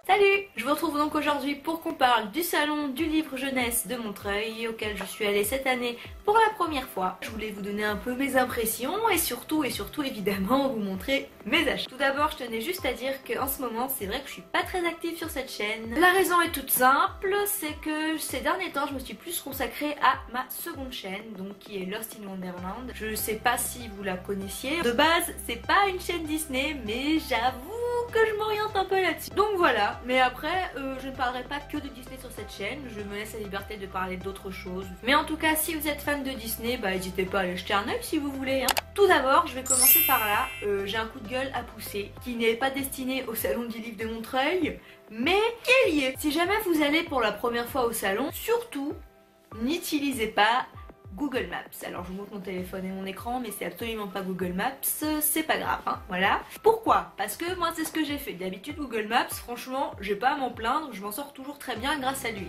Salut! Je vous retrouve donc aujourd'hui pour qu'on parle du salon du livre jeunesse de Montreuil auquel je suis allée cette année pour la première fois. Je voulais vous donner un peu mes impressions et surtout évidemment vous montrer mes achats. Tout d'abord, je tenais juste à dire qu'en ce moment c'est vrai que je suis pas très active sur cette chaîne. La raison est toute simple, c'est que ces derniers temps je me suis plus consacrée à ma seconde chaîne, donc qui est Lost in Wonderland. Je sais pas si vous la connaissiez. De base c'est pas une chaîne Disney, mais j'avoue que je m'oriente un peu là-dessus. Donc voilà, mais après je ne parlerai pas que de Disney sur cette chaîne, je me laisse la liberté de parler d'autres choses. Mais en tout cas, si vous êtes fan de Disney, bah n'hésitez pas à aller jeter un œil si vous voulez. Tout d'abord, je vais commencer par là, j'ai un coup de gueule à pousser, qui n'est pas destiné au salon du livre de Montreuil, mais qui est lié. Si jamais vous allez pour la première fois au salon, surtout, n'utilisez pas Google Maps. Alors je vous montre mon téléphone et mon écran, mais c'est absolument pas Google Maps, c'est pas grave, hein, voilà. Pourquoi? Parce que moi c'est ce que j'ai fait. D'habitude Google Maps, franchement, j'ai pas à m'en plaindre, je m'en sors toujours très bien grâce à lui.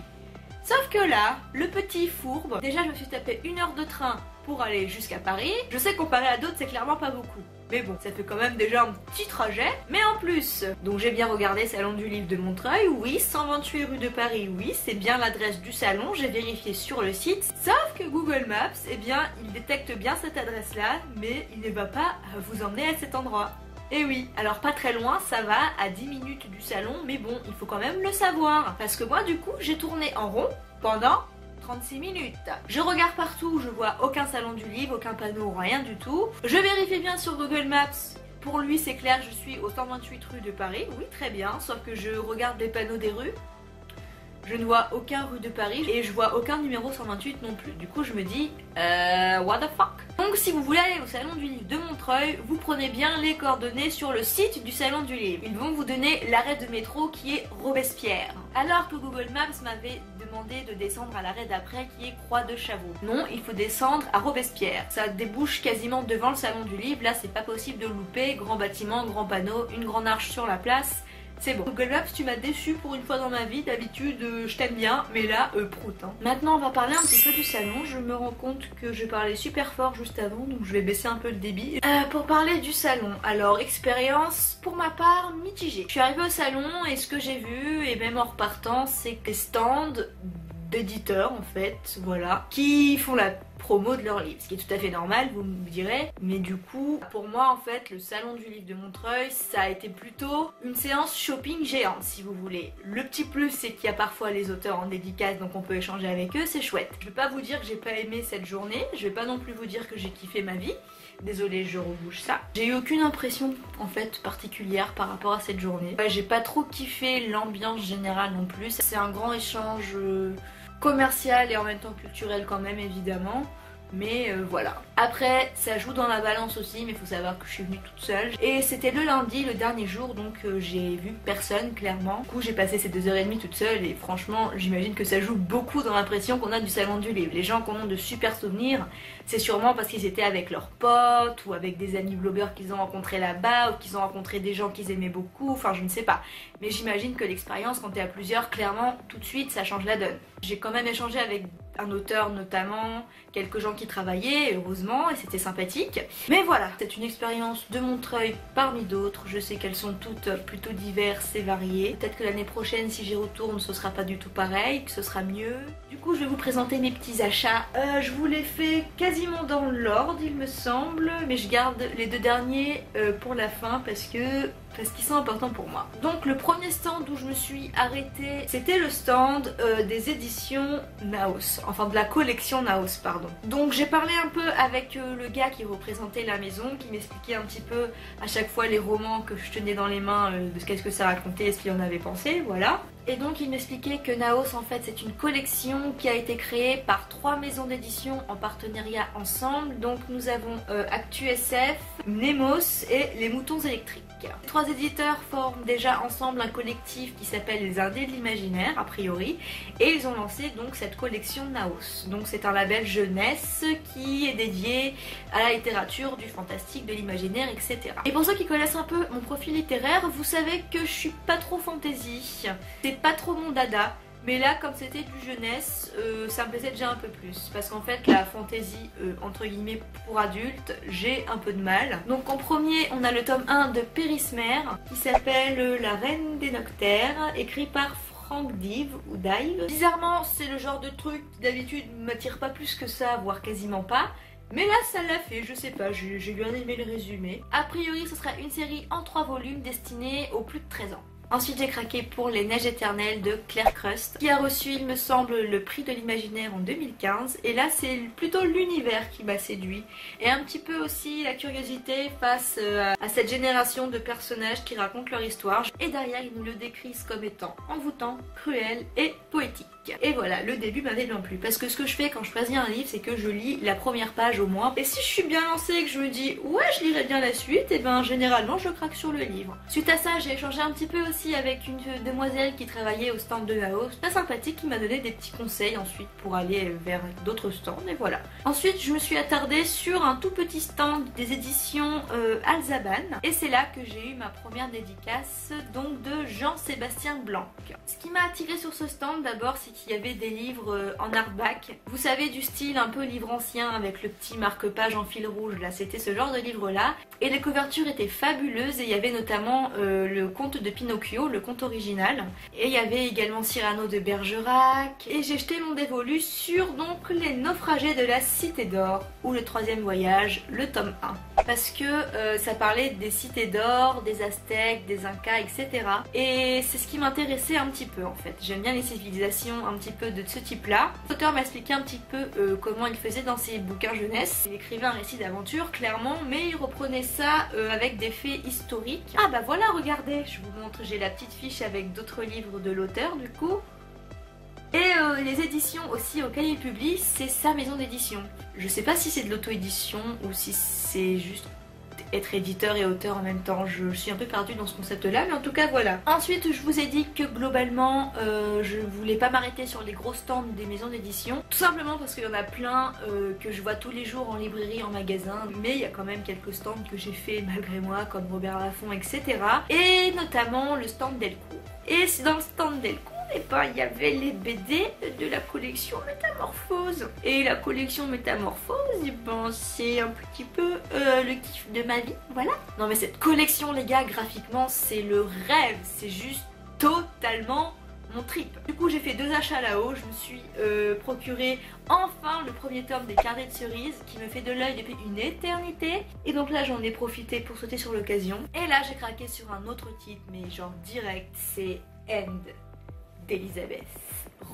Sauf que là, le petit fourbe, déjà je me suis tapé 1 heure de train pour aller jusqu'à Paris. Je sais comparé à d'autres c'est clairement pas beaucoup. Mais bon, ça fait quand même déjà un petit trajet. Mais en plus, donc j'ai bien regardé Salon du Livre de Montreuil, oui, 128 rue de Paris, oui, c'est bien l'adresse du salon, j'ai vérifié sur le site. Sauf que Google Maps, eh bien, il détecte bien cette adresse-là, mais il ne va pas vous emmener à cet endroit. Et oui, alors pas très loin, ça va, à 10 minutes du salon, mais bon, il faut quand même le savoir. Parce que moi, du coup, j'ai tourné en rond pendant 36 minutes. Je regarde partout, je vois aucun salon du livre, aucun panneau, rien du tout. Je vérifie bien sur Google Maps. Pour lui, c'est clair, je suis au 128 rue de Paris. Oui, très bien, sauf que je regarde les panneaux des rues. Je ne vois aucun rue de Paris et je vois aucun numéro 128 non plus. Du coup, je me dis, what the fuck? Donc, si vous voulez aller au salon du livre de Montreuil, vous prenez bien les coordonnées sur le site du salon du livre. Ils vont vous donner l'arrêt de métro qui est Robespierre. Alors que Google Maps m'avait demandé de descendre à l'arrêt d'après qui est Croix de Chavaux. Non, il faut descendre à Robespierre. Ça débouche quasiment devant le salon du livre. Là, c'est pas possible de louper. Grand bâtiment, grand panneau, une grande arche sur la place. C'est bon. Google Maps, tu m'as déçu pour une fois dans ma vie. D'habitude, je t'aime bien, mais là, prout. Hein. Maintenant, on va parler un petit peu du salon. Je me rends compte que je parlais super fort juste avant, donc je vais baisser un peu le débit. Pour parler du salon, alors, expérience, pour ma part, mitigée. Je suis arrivée au salon et ce que j'ai vu, et même en repartant, c'est que des stands d'éditeurs, en fait, voilà, qui font la promo de leur livre, ce qui est tout à fait normal, vous me direz, mais du coup, pour moi en fait, le salon du livre de Montreuil, ça a été plutôt une séance shopping géante, si vous voulez. Le petit plus, c'est qu'il y a parfois les auteurs en dédicace, donc on peut échanger avec eux, c'est chouette. Je vais pas vous dire que j'ai pas aimé cette journée, je vais pas non plus vous dire que j'ai kiffé ma vie, désolée, je rebouche ça. J'ai eu aucune impression en fait particulière par rapport à cette journée. J'ai pas trop kiffé l'ambiance générale non plus, c'est un grand échange commercial et en même temps culturel quand même évidemment, mais voilà. Après ça joue dans la balance aussi, mais il faut savoir que je suis venue toute seule et c'était le lundi, le dernier jour, donc j'ai vu personne clairement. Du coup j'ai passé ces 2h30 toute seule et franchement j'imagine que ça joue beaucoup dans l'impression qu'on a du salon du livre. Les gens qui ont de super souvenirs, c'est sûrement parce qu'ils étaient avec leurs potes ou avec des amis blogueurs qu'ils ont rencontrés là-bas ou qu'ils ont rencontré des gens qu'ils aimaient beaucoup, enfin je ne sais pas. Mais j'imagine que l'expérience quand t'es à plusieurs, clairement tout de suite ça change la donne. J'ai quand même échangé avec un auteur notamment, quelques gens qui travaillaient, heureusement, et c'était sympathique. Mais voilà, c'est une expérience de Montreuil parmi d'autres. Je sais qu'elles sont toutes plutôt diverses et variées. Peut-être que l'année prochaine, si j'y retourne, ce sera pas du tout pareil, que ce sera mieux. Du coup, je vais vous présenter mes petits achats. Je vous les fais quasiment dans l'ordre, il me semble, mais je garde les 2 derniers pour la fin parce qu'ils sont importants pour moi. Donc le premier stand où je me suis arrêtée, c'était le stand des éditions Naos, enfin de la collection Naos, pardon. Donc j'ai parlé un peu avec le gars qui représentait la maison, qui m'expliquait un petit peu à chaque fois les romans que je tenais dans les mains, de ce que ça racontait et ce qu'il en avait pensé, voilà. Et donc il m'expliquait que Naos en fait c'est une collection qui a été créée par 3 maisons d'édition en partenariat ensemble. Donc nous avons Actu SF, Nemos et Les Moutons Électriques. Les 3 éditeurs forment déjà ensemble un collectif qui s'appelle Les Indés de l'Imaginaire a priori, et ils ont lancé donc cette collection Naos. Donc c'est un label jeunesse qui est dédié à la littérature, du fantastique, de l'imaginaire, etc. Et pour ceux qui connaissent un peu mon profil littéraire, vous savez que je suis pas trop fantasy. C'est pas trop mon dada. Mais là, comme c'était du jeunesse, ça me plaisait déjà un peu plus. Parce qu'en fait, la fantasy, entre guillemets, pour adultes, j'ai un peu de mal. Donc en premier, on a le tome 1 de Pérismère, qui s'appelle La Reine des Noctères, écrit par Frank Dive ou Dive. Bizarrement, c'est le genre de truc qui d'habitude m'attire pas plus que ça, voire quasiment pas. Mais là ça l'a fait, je sais pas, j'ai bien aimé le résumé. A priori ce sera une série en 3 volumes destinée aux plus de 13 ans. Ensuite j'ai craqué pour Les Neiges éternelles de Claire Crust, qui a reçu il me semble le prix de l'imaginaire en 2015. Et là c'est plutôt l'univers qui m'a séduit. Et un petit peu aussi la curiosité face à cette génération de personnages qui racontent leur histoire. Et derrière ils nous le décrivent comme étant envoûtant, cruel et poétique. Et voilà, le début m'avait bien plu. Parce que ce que je fais quand je choisis un livre, c'est que je lis la première page au moins. Et si je suis bien lancée et que je me dis ouais je lirai bien la suite, et ben généralement je craque sur le livre. Suite à ça j'ai échangé un petit peu aussi avec une demoiselle qui travaillait au stand de Laos, très sympathique, qui m'a donné des petits conseils ensuite pour aller vers d'autres stands, et voilà. Ensuite je me suis attardée sur un tout petit stand des éditions Alzaban, et c'est là que j'ai eu ma première dédicace, donc de Jean-Sébastien Blanc. Ce qui m'a attiré sur ce stand d'abord, c'est qu'il y avait des livres en hardback, vous savez, du style un peu livre ancien avec le petit marque-page en fil rouge, là c'était ce genre de livre là, et les couvertures étaient fabuleuses, et il y avait notamment le conte de Pinocchio, le conte original, et il y avait également Cyrano de Bergerac, et j'ai jeté mon dévolu sur donc Les Naufragés de la Cité d'Or, ou Le Troisième Voyage, le tome 1, parce que ça parlait des cités d'or, des Aztèques, des Incas, etc. Et c'est ce qui m'intéressait un petit peu en fait. J'aime bien les civilisations un petit peu de ce type là. L'auteur m'a expliqué un petit peu comment il faisait dans ses bouquins jeunesse. Il écrivait un récit d'aventure clairement, mais il reprenait ça avec des faits historiques. Ah bah voilà, regardez, je vous montre, j'ai la petite fiche avec d'autres livres de l'auteur du coup. Et les éditions aussi auxquelles il publie, c'est sa maison d'édition. Je sais pas si c'est de l'auto-édition ou si c'est juste être éditeur et auteur en même temps. Je suis un peu perdue dans ce concept là, mais en tout cas voilà. Ensuite je vous ai dit que globalement je voulais pas m'arrêter sur les gros stands des maisons d'édition, tout simplement parce qu'il y en a plein que je vois tous les jours en librairie, en magasin, mais il y a quand même quelques stands que j'ai fait malgré moi, comme Robert Laffont, etc. Et notamment le stand Delcourt. Et c'est dans le stand Delcourt, et ben il y avait les BD de la collection Métamorphose. Et la collection Métamorphose, et ben c'est un petit peu le kiff de ma vie, voilà. Non mais cette collection les gars, graphiquement c'est le rêve, c'est juste totalement mon trip. Du coup j'ai fait 2 achats là-haut, je me suis procuré enfin le premier tome des Carnets de Cerises qui me fait de l'œil depuis une éternité. Et donc là j'en ai profité pour sauter sur l'occasion. Et là j'ai craqué sur un autre titre, mais genre direct, c'est End d'Elisabeth.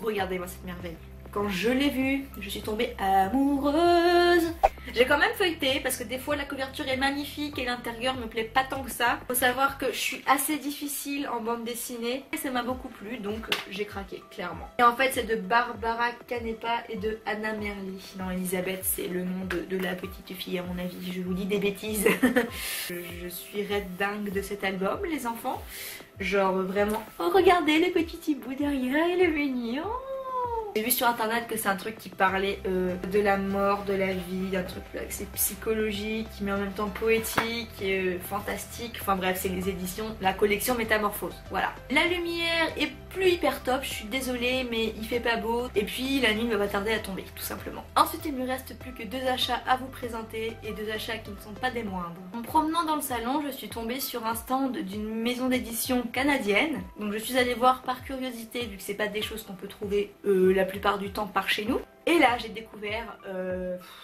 Regardez-moi cette merveille. Quand je l'ai vue, je suis tombée amoureuse. J'ai quand même feuilleté parce que des fois la couverture est magnifique et l'intérieur me plaît pas tant que ça. Faut savoir que je suis assez difficile en bande dessinée et ça m'a beaucoup plu, donc j'ai craqué clairement. Et en fait c'est de Barbara Canepa et de Anna Merli. Non, Elisabeth c'est le nom de la petite fille à mon avis, je vous dis des bêtises. Je suis red dingue de cet album les enfants. Genre vraiment, oh regardez le petit hibou derrière, il est mignon. J'ai vu sur internet que c'est un truc qui parlait de la mort, de la vie, un truc c'est psychologique, mais en même temps poétique, fantastique. Enfin bref, c'est les éditions, la collection Métamorphose. Voilà. La lumière est plus hyper top, je suis désolée, mais il fait pas beau. Et puis la nuit ne va pas tarder à tomber, tout simplement. Ensuite, il me reste plus que 2 achats à vous présenter et 2 achats qui ne sont pas des moindres. En promenant dans le salon, je suis tombée sur un stand d'une maison d'édition canadienne. Donc je suis allée voir par curiosité, vu que c'est pas des choses qu'on peut trouver la plupart du temps par chez nous. Et là j'ai découvert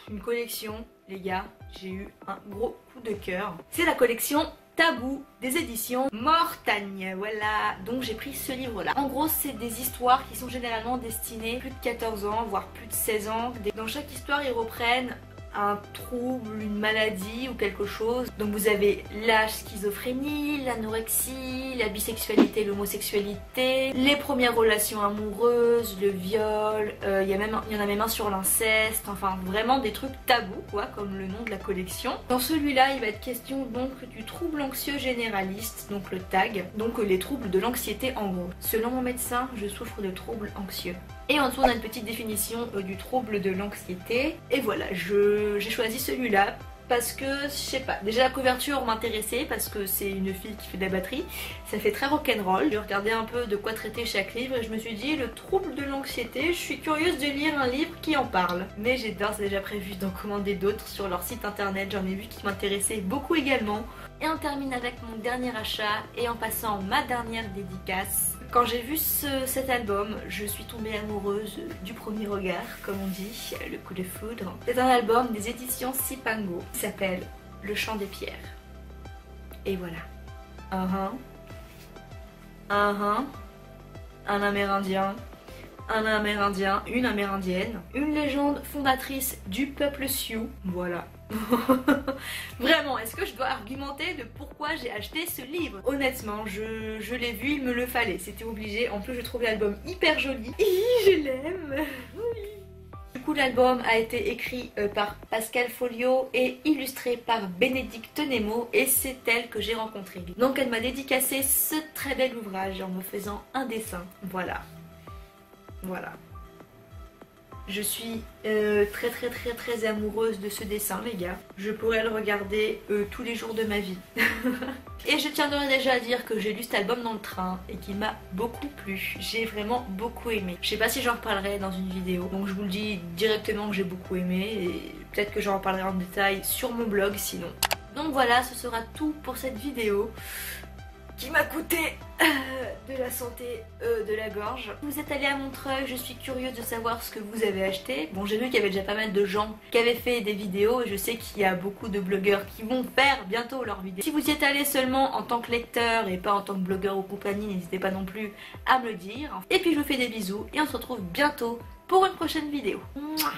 une collection, les gars, j'ai eu un gros coup de cœur. C'est la collection Tabou des éditions Mortagne, voilà. Donc j'ai pris ce livre là. En gros c'est des histoires qui sont généralement destinées plus de 14 ans, voire plus de 16 ans. Dans chaque histoire ils reprennent un trouble, une maladie ou quelque chose. Donc vous avez la schizophrénie, l'anorexie, la bisexualité, l'homosexualité, les premières relations amoureuses, le viol, il y en a même un sur l'inceste, enfin vraiment des trucs tabous quoi, comme le nom de la collection. Dans celui-là il va être question donc du trouble anxieux généraliste, donc le TAG, donc les troubles de l'anxiété en gros. Selon mon médecin, je souffre de troubles anxieux. Et en dessous on a une petite définition du trouble de l'anxiété. Et voilà, j'ai choisi celui-là parce que, je sais pas, déjà la couverture m'intéressait parce que c'est une fille qui fait de la batterie, ça fait très rock'n'roll. J'ai regardé un peu de quoi traiter chaque livre et je me suis dit, le trouble de l'anxiété, je suis curieuse de lire un livre qui en parle. Mais j'ai d'ores et déjà prévu d'en commander d'autres sur leur site internet, j'en ai vu qui m'intéressaient beaucoup également. Et on termine avec mon dernier achat et en passant ma dernière dédicace. Quand j'ai vu cet album, je suis tombée amoureuse du premier regard, comme on dit, le coup de foudre. C'est un album des éditions Sipango qui s'appelle Le Chant des Pierres. Et voilà. Un Amérindien, un Amérindien, une Amérindienne, une légende fondatrice du peuple Sioux. Voilà. Vraiment, est-ce que je dois argumenter de pourquoi j'ai acheté ce livre? Honnêtement, je l'ai vu, il me le fallait, c'était obligé. En plus, je trouve l'album hyper joli. Je l'aime. Du coup, l'album a été écrit par Pascal Folio et illustré par Bénédicte Nemo et c'est elle que j'ai rencontrée. Donc elle m'a dédicacé ce très bel ouvrage en me faisant un dessin. Voilà. Voilà. Je suis très amoureuse de ce dessin, les gars. Je pourrais le regarder tous les jours de ma vie. Et je tiendrai déjà à dire que j'ai lu cet album dans le train et qu'il m'a beaucoup plu. J'ai vraiment beaucoup aimé. Je sais pas si j'en reparlerai dans une vidéo, donc je vous le dis directement que j'ai beaucoup aimé et peut-être que j'en reparlerai en détail sur mon blog sinon. Donc voilà, ce sera tout pour cette vidéo qui m'a coûté de la santé de la gorge. Vous êtes allé à Montreuil, je suis curieuse de savoir ce que vous avez acheté. Bon, j'ai vu qu'il y avait déjà pas mal de gens qui avaient fait des vidéos et je sais qu'il y a beaucoup de blogueurs qui vont faire bientôt leurs vidéos. Si vous y êtes allé seulement en tant que lecteur et pas en tant que blogueur ou compagnie, n'hésitez pas non plus à me le dire. Et puis je vous fais des bisous et on se retrouve bientôt pour une prochaine vidéo. Mouah.